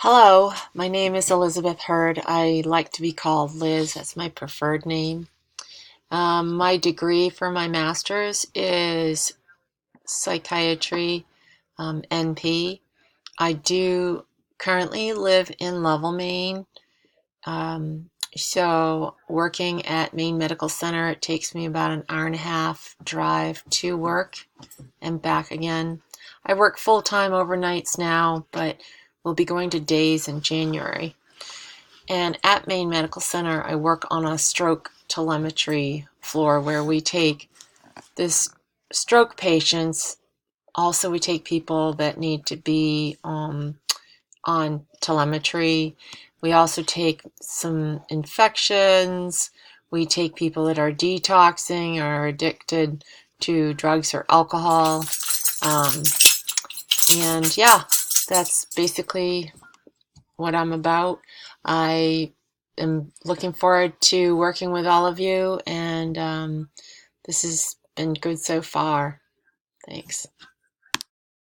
Hello, my name is Elizabeth Hurd. I like to be called Liz. That's my preferred name. My degree for my master's is psychiatry, NP. I do currently live in Lovell, Maine. So working at Maine Medical Center, it takes me about an hour and a half drive to work and back again. I work full time overnights now, but we'll be going to days in January. And at Maine Medical Center, I work on a stroke telemetry floor where we take this stroke patients. Also, we take people that need to be on telemetry. We also take some infections. We take people that are detoxing or are addicted to drugs or alcohol. Um, and yeah, that's basically what I'm about. I am looking forward to working with all of you, and this has been good so far. Thanks.